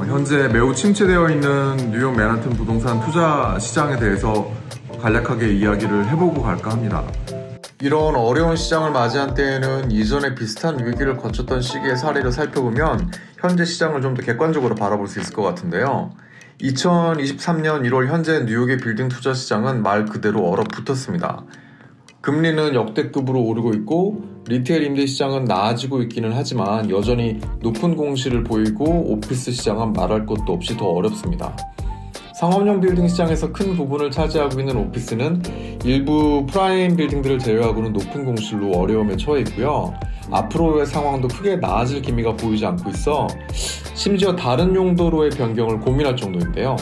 현재 매우 침체되어 있는 뉴욕 맨하튼 부동산 투자 시장에 대해서 간략하게 이야기를 해보고 갈까 합니다. 이런 어려운 시장을 맞이한 때에는 이전에 비슷한 위기를 거쳤던 시기의 사례를 살펴보면 현재 시장을 좀 더 객관적으로 바라볼 수 있을 것 같은데요. 2023년 1월 현재 뉴욕의 빌딩 투자 시장은 말 그대로 얼어붙었습니다. 금리는 역대급으로 오르고 있고 리테일 임대 시장은 나아지고 있기는 하지만 여전히 높은 공시를 보이고 오피스 시장은 말할 것도 없이 더 어렵습니다. 상업용 빌딩 시장에서 큰 부분을 차지하고 있는 오피스는 일부 프라임 빌딩들을 제외하고는 높은 공실로 어려움에 처해 있고요. 앞으로의 상황도 크게 나아질 기미가 보이지 않고 있어 심지어 다른 용도로의 변경을 고민할 정도인데요.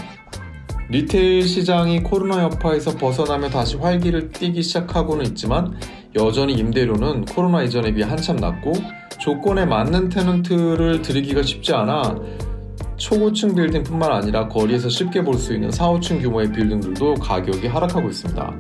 리테일 시장이 코로나 여파에서 벗어나며 다시 활기를 띠기 시작하고는 있지만 여전히 임대료는 코로나 이전에 비해 한참 낮고 조건에 맞는 테넌트를 들이기가 쉽지 않아 초고층 빌딩뿐만 아니라 거리에서 쉽게 볼 수 있는 4, 5층 규모의 빌딩들도 가격이 하락하고 있습니다.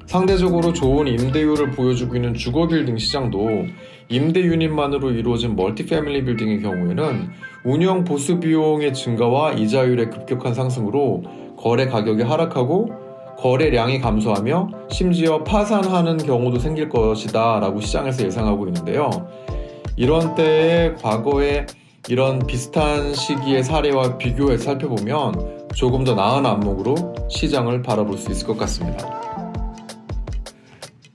상대적으로 좋은 임대료를 보여주고 있는 주거 빌딩 시장도 임대 유닛만으로 이루어진 멀티 패밀리 빌딩의 경우에는 운영 보수 비용의 증가와 이자율의 급격한 상승으로 거래 가격이 하락하고 거래량이 감소하며 심지어 파산하는 경우도 생길 것이다 라고 시장에서 예상하고 있는데요. 이런 때에 과거에 이런 비슷한 시기의 사례와 비교해서 살펴보면 조금 더 나은 안목으로 시장을 바라볼 수 있을 것 같습니다.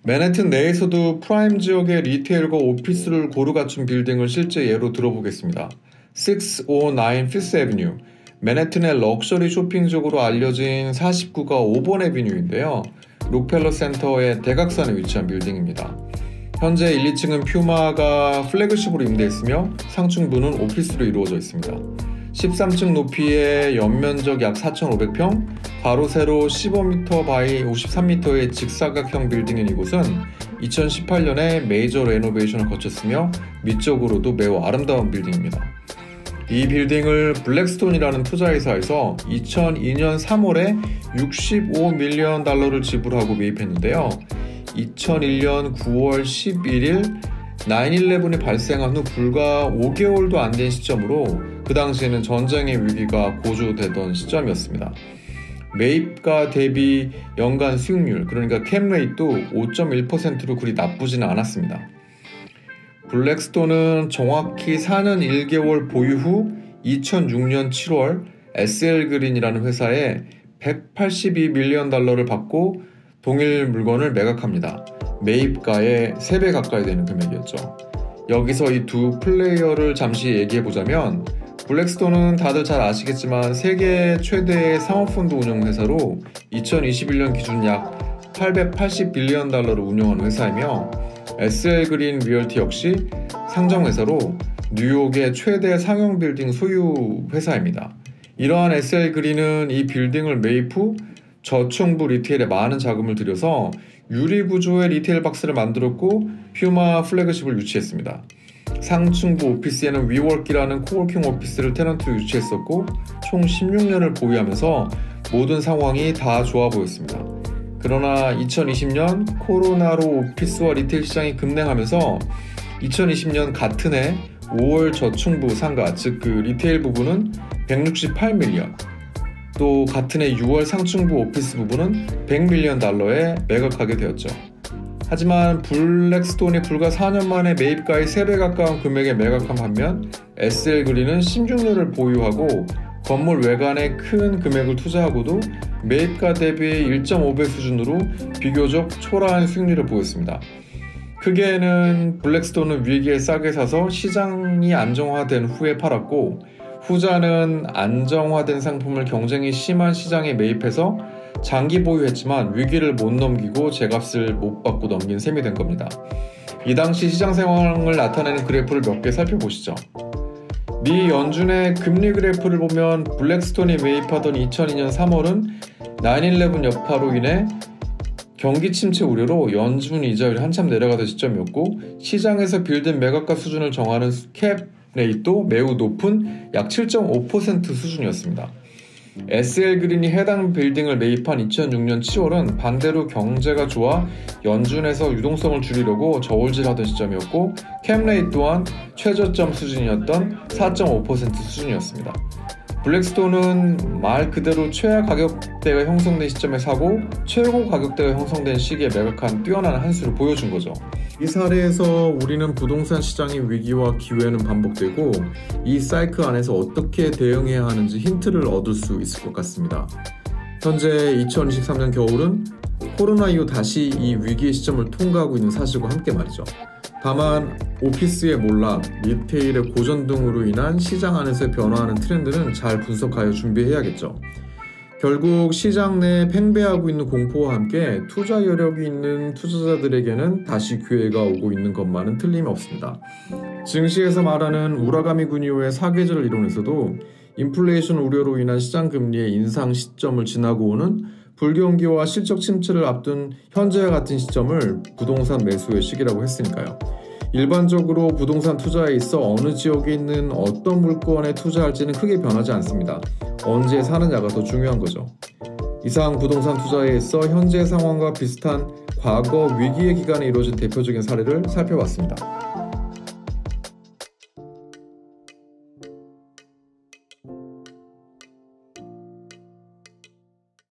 맨해튼 내에서도 프라임 지역의 리테일과 오피스를 고루 갖춘 빌딩을 실제 예로 들어보겠습니다. 609 피스 애비뉴, 맨해튼의 럭셔리 쇼핑적으로 알려진 49가 5번 애비뉴인데요. 록펠러 센터의 대각선에 위치한 빌딩입니다. 현재 1, 2층은 퓨마가 플래그십으로 임대했으며 상층부는 오피스로 이루어져 있습니다. 13층 높이의 연면적 약 4,500평, 가로 세로 15m 바이 53m의 직사각형 빌딩인 이곳은 2018년에 메이저 레노베이션을 거쳤으며 미적으로도 매우 아름다운 빌딩입니다. 이 빌딩을 블랙스톤이라는 투자회사에서 2002년 3월에 $65밀리언을 지불하고 매입했는데요. 2001년 9월 11일 9/11이 발생한 후 불과 5개월도 안 된 시점으로 그 당시에는 전쟁의 위기가 고조되던 시점이었습니다. 매입가 대비 연간 수익률, 그러니까 캡레이트도 5.1%로 그리 나쁘지는 않았습니다. 블랙스톤은 정확히 4년 1개월 보유 후 2006년 7월 SL그린이라는 회사에 $182밀리언을 받고 동일 물건을 매각합니다. 매입가의 3배 가까이 되는 금액이었죠. 여기서 이 두 플레이어를 잠시 얘기해보자면 블랙스톤은 다들 잘 아시겠지만 세계 최대의 사모펀드 운영회사로 2021년 기준 약 $880빌리언을 운영하는 회사이며 SL그린 리얼티 역시 상정회사로 뉴욕의 최대 상용 빌딩 소유 회사입니다. 이러한 SL그린은 이 빌딩을 매입 후 저층부 리테일에 많은 자금을 들여서 유리 구조의 리테일 박스를 만들었고 퓨마 플래그십을 유치했습니다. 상층부 오피스에는 위워크라는 코워킹 오피스를 테넌트로 유치했었고 총 16년을 보유하면서 모든 상황이 다 좋아 보였습니다. 그러나 2020년 코로나로 오피스와 리테일 시장이 급냉하면서 2020년 같은 해 5월 저층부 상가, 즉 그 리테일 부분은 $168밀리언, 또 같은 해 6월 상층부 오피스 부분은 $100밀리언에 매각하게 되었죠. 하지만 블랙스톤이 불과 4년 만에 매입가의 3배 가까운 금액에 매각한 반면 SL그린은 16년을 보유하고 건물 외관에 큰 금액을 투자하고도 매입가 대비 1.5배 수준으로 비교적 초라한 수익률을 보였습니다. 크게는 블랙스톤은 위기에 싸게 사서 시장이 안정화된 후에 팔았고 후자는 안정화된 상품을 경쟁이 심한 시장에 매입해서 장기 보유했지만 위기를 못 넘기고 제값을 못 받고 넘긴 셈이 된 겁니다. 이 당시 시장 상황을 나타내는 그래프를 몇 개 살펴보시죠. 미 연준의 금리 그래프를 보면 블랙스톤이 매입하던 2002년 3월은 9/11 여파로 인해 경기 침체 우려로 연준 이자율이 한참 내려가던 시점이었고 시장에서 빌딩 매각가 수준을 정하는 캡 레이트도 매우 높은 약 7.5% 수준이었습니다. SL그린이 해당 빌딩을 매입한 2006년 7월은 반대로 경제가 좋아 연준에서 유동성을 줄이려고 저울질하던 시점이었고 캡 레이트 또한 최저점 수준이었던 4.5% 수준이었습니다. 블랙스톤은 말 그대로 최하 가격대가 형성된 시점에 사고 최고 가격대가 형성된 시기에 매각한 뛰어난 한 수를 보여준 거죠. 이 사례에서 우리는 부동산 시장의 위기와 기회는 반복되고 이 사이클 안에서 어떻게 대응해야 하는지 힌트를 얻을 수 있을 것 같습니다. 현재 2023년 겨울은 코로나 이후 다시 이 위기의 시점을 통과하고 있는 사실과 함께 말이죠. 다만 오피스의 몰락, 리테일의 고전 등으로 인한 시장 안에서의 변화하는 트렌드는 잘 분석하여 준비해야겠죠. 결국 시장 내 팽배하고 있는 공포와 함께 투자 여력이 있는 투자자들에게는 다시 기회가 오고 있는 것만은 틀림이 없습니다. 증시에서 말하는 우라가미군 이후의 사계절 이론에서도 인플레이션 우려로 인한 시장 금리의 인상 시점을 지나고 오는 불경기와 실적 침체를 앞둔 현재와 같은 시점을 부동산 매수의 시기라고 했으니까요. 일반적으로 부동산 투자에 있어 어느 지역에 있는 어떤 물건에 투자할지는 크게 변하지 않습니다. 언제 사느냐가 더 중요한 거죠. 이상 부동산 투자에 있어 현재 상황과 비슷한 과거 위기의 기간에 이루어진 대표적인 사례를 살펴봤습니다.